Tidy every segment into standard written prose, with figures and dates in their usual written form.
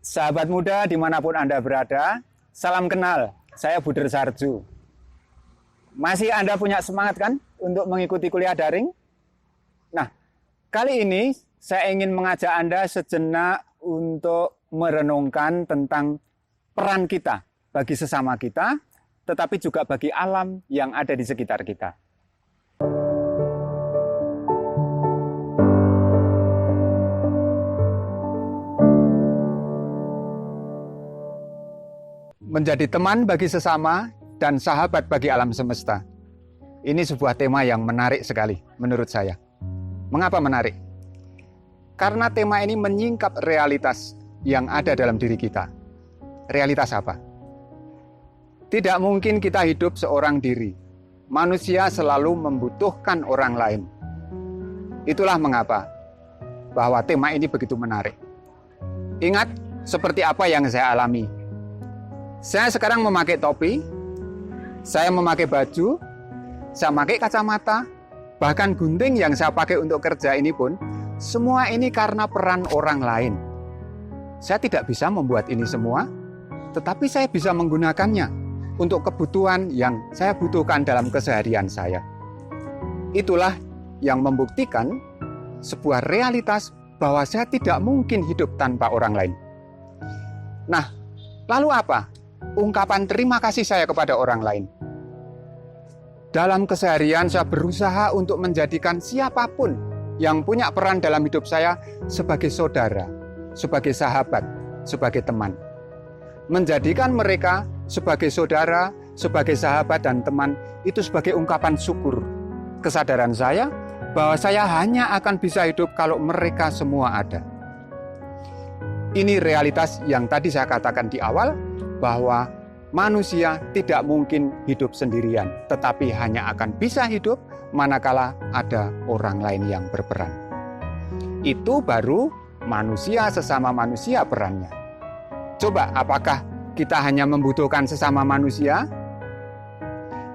Sahabat muda dimanapun Anda berada, salam kenal, saya Buder Sarju. Masih Anda punya semangat kan untuk mengikuti kuliah daring? Nah, kali ini saya ingin mengajak Anda sejenak untuk merenungkan tentang peran kita bagi sesama kita, tetapi juga bagi alam yang ada di sekitar kita. Menjadi teman bagi sesama dan sahabat bagi alam semesta. Ini sebuah tema yang menarik sekali menurut saya. Mengapa menarik? Karena tema ini menyingkap realitas yang ada dalam diri kita. Realitas apa? Tidak mungkin kita hidup seorang diri. Manusia selalu membutuhkan orang lain. Itulah mengapa bahwa tema ini begitu menarik. Ingat seperti apa yang saya alami. Saya sekarang memakai topi, saya memakai baju, saya memakai kacamata, bahkan gunting yang saya pakai untuk kerja ini pun, semua ini karena peran orang lain. Saya tidak bisa membuat ini semua, tetapi saya bisa menggunakannya untuk kebutuhan yang saya butuhkan dalam keseharian saya. Itulah yang membuktikan sebuah realitas bahwa saya tidak mungkin hidup tanpa orang lain. Nah, lalu apa? Ungkapan terima kasih saya kepada orang lain. Dalam keseharian saya berusaha untuk menjadikan siapapun yang punya peran dalam hidup saya sebagai saudara, sebagai sahabat, sebagai teman. Menjadikan mereka sebagai saudara, sebagai sahabat dan teman itu sebagai ungkapan syukur. Kesadaran saya bahwa saya hanya akan bisa hidup kalau mereka semua ada. Ini realitas yang tadi saya katakan di awal, bahwa manusia tidak mungkin hidup sendirian, tetapi hanya akan bisa hidup manakala ada orang lain yang berperan. Itu baru manusia sesama manusia perannya. Coba, apakah kita hanya membutuhkan sesama manusia?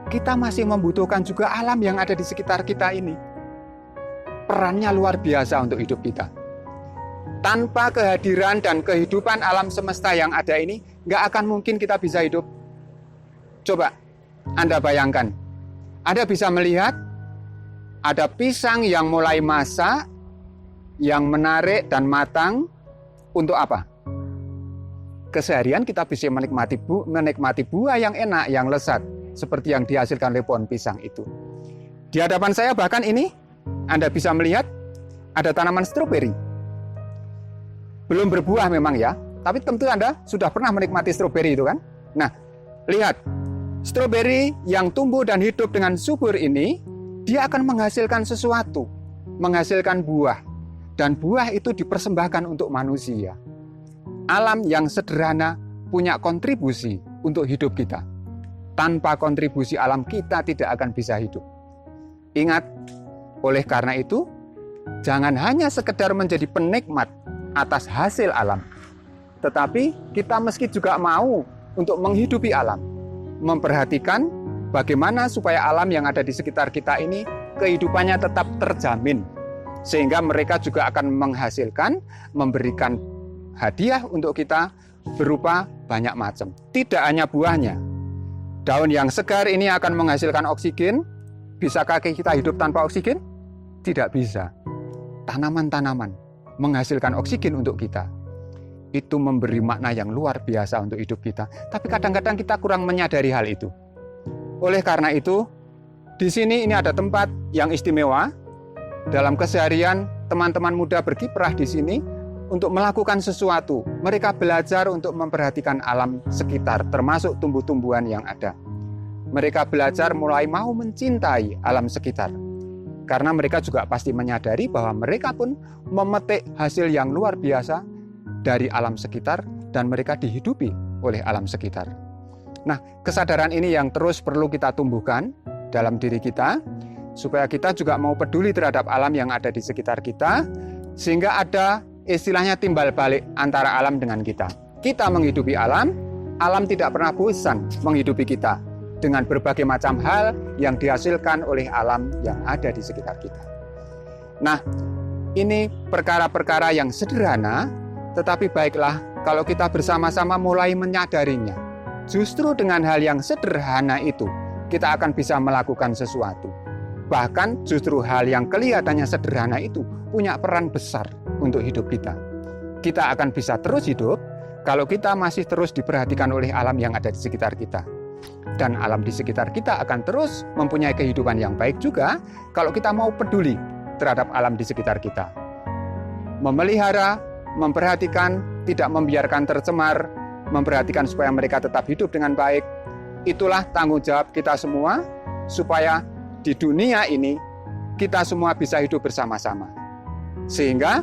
Kita masih membutuhkan juga alam yang ada di sekitar kita ini. Perannya luar biasa untuk hidup kita. Tanpa kehadiran dan kehidupan alam semesta yang ada ini, nggak akan mungkin kita bisa hidup. Coba Anda bayangkan, Anda bisa melihat ada pisang yang mulai masak, yang menarik dan matang. Untuk apa? Keseharian kita bisa menikmati buah yang enak, yang lezat, seperti yang dihasilkan oleh pohon pisang itu. Di hadapan saya bahkan ini, Anda bisa melihat ada tanaman stroberi. Belum berbuah memang ya, tapi tentu Anda sudah pernah menikmati stroberi itu kan? Nah, lihat, stroberi yang tumbuh dan hidup dengan subur ini, dia akan menghasilkan sesuatu, menghasilkan buah. Dan buah itu dipersembahkan untuk manusia. Alam yang sederhana punya kontribusi untuk hidup kita. Tanpa kontribusi alam kita tidak akan bisa hidup. Ingat, oleh karena itu, jangan hanya sekedar menjadi penikmat atas hasil alam, tetapi kita meski juga mau untuk menghidupi alam, memperhatikan bagaimana supaya alam yang ada di sekitar kita ini kehidupannya tetap terjamin, sehingga mereka juga akan menghasilkan, memberikan hadiah untuk kita berupa banyak macam. Tidak hanya buahnya. Daun yang segar ini akan menghasilkan oksigen. Bisakah kita hidup tanpa oksigen? Tidak bisa. Tanaman-tanaman menghasilkan oksigen untuk kita. Itu memberi makna yang luar biasa untuk hidup kita. Tapi kadang-kadang kita kurang menyadari hal itu. Oleh karena itu, di sini ini ada tempat yang istimewa. Dalam keseharian, teman-teman muda berkiprah di sini untuk melakukan sesuatu. Mereka belajar untuk memperhatikan alam sekitar, termasuk tumbuh-tumbuhan yang ada. Mereka belajar mulai mau mencintai alam sekitar. Karena mereka juga pasti menyadari bahwa mereka pun memetik hasil yang luar biasa dari alam sekitar dan mereka dihidupi oleh alam sekitar. Nah, kesadaran ini yang terus perlu kita tumbuhkan dalam diri kita, supaya kita juga mau peduli terhadap alam yang ada di sekitar kita, sehingga ada istilahnya timbal balik antara alam dengan kita. Kita menghidupi alam, alam tidak pernah bosan menghidupi kita dengan berbagai macam hal yang dihasilkan oleh alam yang ada di sekitar kita. Nah, ini perkara-perkara yang sederhana, Tetapi baiklah kalau kita bersama-sama mulai menyadarinya. Justru dengan hal yang sederhana itu, kita akan bisa melakukan sesuatu. Bahkan justru hal yang kelihatannya sederhana itu punya peran besar untuk hidup kita. Kita akan bisa terus hidup kalau kita masih terus diperhatikan oleh alam yang ada di sekitar kita. Dan alam di sekitar kita akan terus mempunyai kehidupan yang baik juga kalau kita mau peduli terhadap alam di sekitar kita. Memelihara, memperhatikan, tidak membiarkan tercemar, memperhatikan supaya mereka tetap hidup dengan baik. Itulah tanggung jawab kita semua supaya di dunia ini kita semua bisa hidup bersama-sama. Sehingga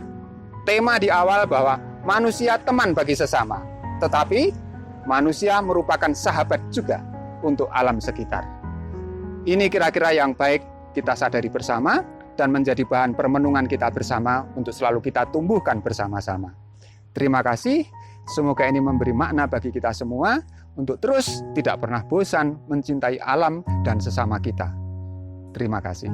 tema di awal bahwa manusia teman bagi sesama, tetapi manusia merupakan sahabat juga untuk alam sekitar. Ini kira-kira yang baik kita sadari bersama dan menjadi bahan permenungan kita bersama untuk selalu kita tumbuhkan bersama-sama. Terima kasih, semoga ini memberi makna bagi kita semua untuk terus tidak pernah bosan mencintai alam dan sesama kita. Terima kasih.